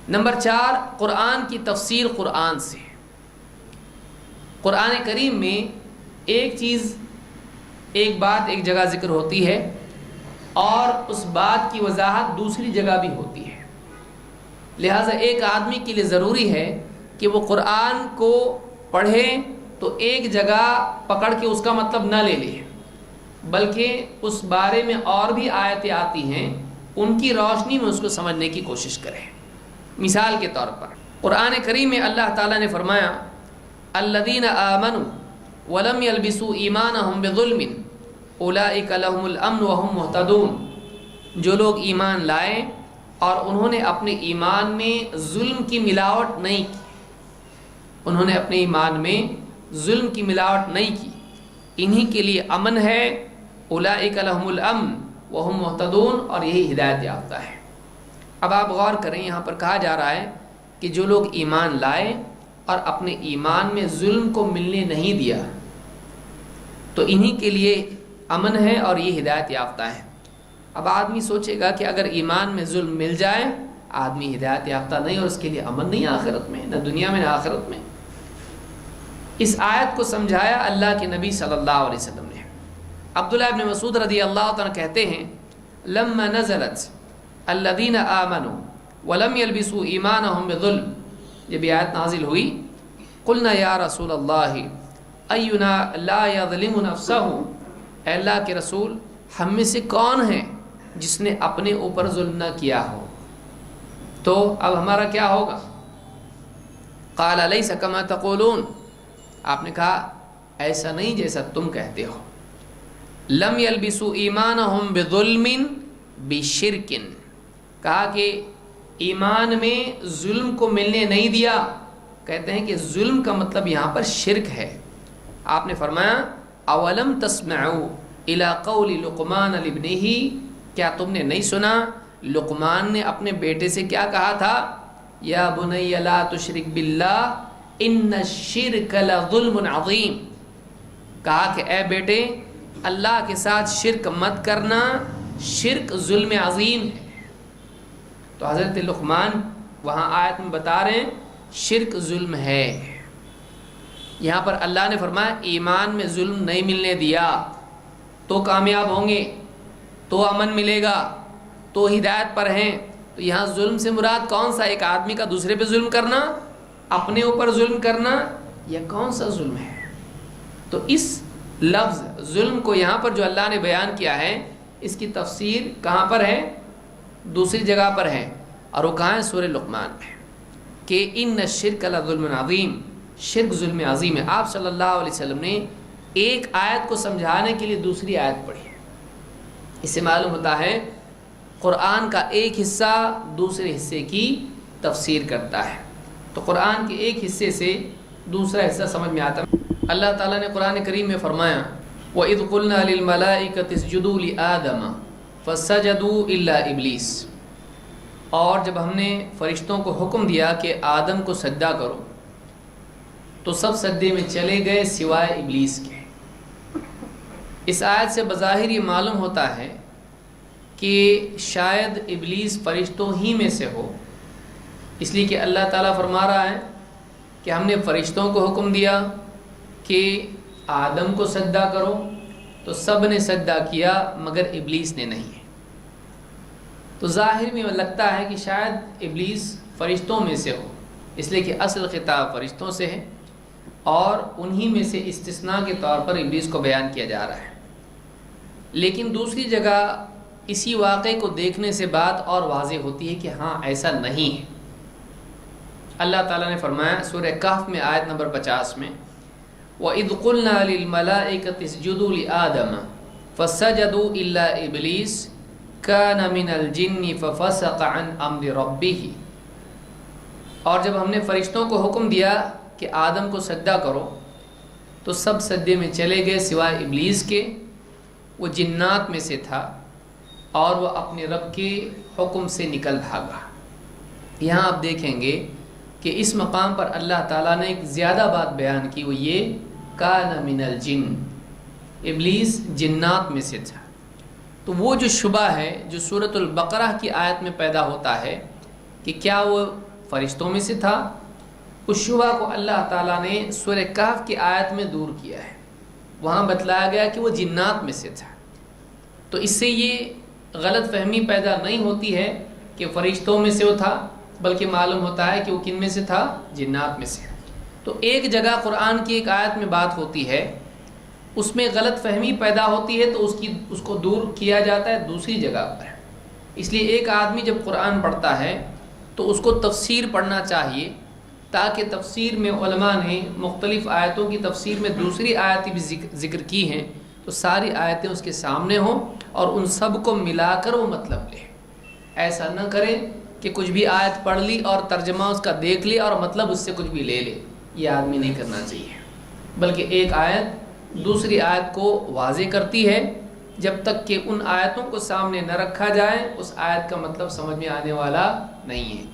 Number 4، قرآن کی تفسیر قرآن سے۔ قرآن کریم میں ایک بات ایک جگہ ذکر ہوتی ہے اور اس بات کی وضاحت دوسری جگہ بھی ہوتی ہے، لہٰذا ایک آدمی کے لیے ضروری ہے کہ وہ قرآن کو پڑھے تو ایک جگہ پکڑ کے اس کا مطلب نہ لے لے، بلکہ اس بارے میں اور بھی آیتیں آتی ہیں ان کی روشنی میں اس کو سمجھنے کی کوشش کرے۔ مثال کے طور پر قرآن کریم میں اللہ تعالیٰ نے فرمایا الذین آمنوا ولم یلبسوا ایمانہم بظلم اولئک لہم الامن وہم مہتدون، جو لوگ ایمان لائے اور انہوں نے اپنے ایمان میں ظلم کی ملاوٹ نہیں کی، انہوں نے اپنے ایمان میں ظلم کی ملاوٹ نہیں کی، انہی کے لیے امن ہے، اولئک لہم الامن وہم مہتدون، اور یہی ہدایت یافتہ ہے۔ اب آپ غور کریں، یہاں پر کہا جا رہا ہے کہ جو لوگ ایمان لائے اور اپنے ایمان میں ظلم کو ملنے نہیں دیا تو انہی کے لیے امن ہے اور یہ ہدایت یافتہ ہے۔ اب آدمی سوچے گا کہ اگر ایمان میں ظلم مل جائے آدمی ہدایت یافتہ نہیں اور اس کے لیے امن نہیں آخرت میں، نہ دنیا میں نہ آخرت میں۔ اس آیت کو سمجھایا اللہ کے نبی صلی اللہ علیہ وسلم نے۔ عبداللہ ابن مسعود رضی اللہ تعالیٰ کہتے ہیں لما نزلت الذین آمنوا ولم یلبسوا ایمانہم بظلم، جب یہ آیت نازل ہوئی قلنا یا رسول اللہ اینا لا یظلم نفسہ، اے اللہ کے رسول ہم میں سے کون ہے جس نے اپنے اوپر ظلم نہ کیا ہو، تو اب ہمارا کیا ہوگا؟ قال لیس کما تقولون، آپ نے کہا ایسا نہیں جیسا تم کہتے ہو۔ لم یلبسوا ایمانہم بظلم بشرک، کہا کہ ایمان میں ظلم کو ملنے نہیں دیا، کہتے ہیں کہ ظلم کا مطلب یہاں پر شرک ہے۔ آپ نے فرمایا اولم تسمعوا الی قول لقمان لابنہ، کیا تم نے نہیں سنا لقمان نے اپنے بیٹے سے کیا کہا تھا؟ یا بنی لا تشرک باللہ ان الشرک لظلم عظیم، کہا کہ اے بیٹے اللہ کے ساتھ شرک مت کرنا، شرک ظلم عظیم ہے۔ تو حضرت لقمان وہاں آیت میں بتا رہے ہیں شرک ظلم ہے۔ یہاں پر اللہ نے فرمایا ایمان میں ظلم نہیں ملنے دیا تو کامیاب ہوں گے، تو امن ملے گا، تو ہدایت پر ہیں۔ تو یہاں ظلم سے مراد کون سا؟ ایک آدمی کا دوسرے پہ ظلم کرنا، اپنے اوپر ظلم کرنا، یا کون سا ظلم ہے؟ تو اس لفظ ظلم کو یہاں پر جو اللہ نے بیان کیا ہے اس کی تفسیر کہاں پر ہے؟ دوسری جگہ پر ہے، اور وہ کہاں ہے؟ سورہ لقمان میں، کہ ان الشرک لظلم عظیم، شرک ظلم عظیم ہے۔ آپ صلی اللہ علیہ وسلم نے ایک آیت کو سمجھانے کے لیے دوسری آیت پڑھی ہے۔ اس سے معلوم ہوتا ہے قرآن کا ایک حصہ دوسرے حصے کی تفسیر کرتا ہے، تو قرآن کے ایک حصے سے دوسرا حصہ سمجھ میں آتا ہے۔ اللہ تعالیٰ نے قرآن کریم میں فرمایا وَإِذْ قُلْنَا لِلْمَلَائِكَةِ اسْجُدُوا لِآدَمَ فَسَجَدُوا إِلَّا إِبْلِيسَ، اور جب ہم نے فرشتوں کو حکم دیا کہ آدم کو سجدہ کرو تو سب سجدے میں چلے گئے سوائے ابلیس کے۔ اس آیت سے بظاہر یہ معلوم ہوتا ہے کہ شاید ابلیس فرشتوں ہی میں سے ہو، اس لیے کہ اللہ تعالیٰ فرما رہا ہے کہ ہم نے فرشتوں کو حکم دیا کہ آدم کو سجدہ کرو تو سب نے سجدہ کیا مگر ابلیس نے نہیں۔ تو ظاہر میں لگتا ہے کہ شاید ابلیس فرشتوں میں سے ہو، اس لیے کہ اصل خطاب فرشتوں سے ہے اور انہی میں سے استثناء کے طور پر ابلیس کو بیان کیا جا رہا ہے۔ لیکن دوسری جگہ اسی واقعے کو دیکھنے سے بات اور واضح ہوتی ہے کہ ہاں ایسا نہیں ہے۔ اللہ تعالیٰ نے فرمایا سورہ کہف میں آیت نمبر 50 میں وَإِذْ قُلْنَا لِلْمَلَائِكَةِ اسْجُدُوا لِآدَمَ فَسَجَدُوا إِلَّا إِبْلِيسَ كَانَ مِنَ الْجِنِّ فَفَسَقَ عَنْ أَمْرِ رَبِّهِ، اور جب ہم نے فرشتوں کو حکم دیا کہ آدم کو سجدہ کرو تو سب سجدے میں چلے گئے سوائے ابلیس کے، وہ جنات میں سے تھا اور وہ اپنے رب کے حکم سے نکل بھاگا۔ یہاں آپ دیکھیں گے کہ اس مقام پر اللہ تعالیٰ نے ایک زیادہ بات بیان کی، وہ یہ کان من الجن، ابلیس جنات میں سے تھا۔ تو وہ جو شبہ ہے جو سورۃ البقرہ کی آیت میں پیدا ہوتا ہے کہ کیا وہ فرشتوں میں سے تھا، اس شبہ کو اللہ تعالیٰ نے سورہ کہف کی آیت میں دور کیا ہے، وہاں بتلایا گیا کہ وہ جنات میں سے تھا۔ تو اس سے یہ غلط فہمی پیدا نہیں ہوتی ہے کہ فرشتوں میں سے وہ تھا، بلکہ معلوم ہوتا ہے کہ وہ کن میں سے تھا؟ جنات میں سے۔ تو ایک جگہ قرآن کی ایک آیت میں بات ہوتی ہے، اس میں غلط فہمی پیدا ہوتی ہے تو اس کو دور کیا جاتا ہے دوسری جگہ پر۔ اس لیے ایک آدمی جب قرآن پڑھتا ہے تو اس کو تفسیر پڑھنا چاہیے، تاکہ تفسیر میں علماء نے مختلف آیتوں کی تفسیر میں دوسری آیتیں بھی ذکر کی ہیں، تو ساری آیتیں اس کے سامنے ہوں اور ان سب کو ملا کر وہ مطلب لے۔ ایسا نہ کرے کہ کچھ بھی آیت پڑھ لی اور ترجمہ اس کا دیکھ لے اور مطلب اس سے کچھ بھی لے لے، یہ آدمی نہیں کرنا چاہیے، بلکہ ایک آیت دوسری آیت کو واضح کرتی ہے۔ جب تک کہ ان آیتوں کو سامنے نہ رکھا جائے اس آیت کا مطلب سمجھ میں آنے والا نہیں ہے۔